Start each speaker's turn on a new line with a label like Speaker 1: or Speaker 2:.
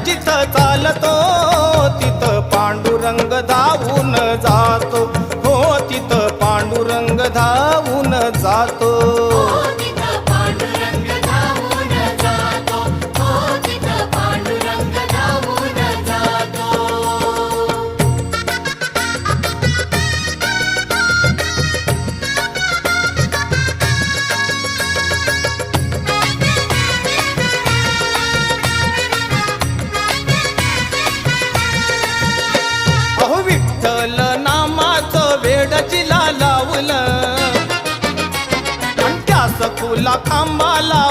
Speaker 1: जिथं चालतो तिथं पांडुरंग धावून जातो, हो तिथं पांडुरंग धावून जातो.
Speaker 2: तिथं पांडुरंग धावून जातो, तिथं पांडुरंग धावून जातो.
Speaker 1: अहो विठ्ठल नामाचं वेड जिला लावलं आणि त्या सखूला खांबाला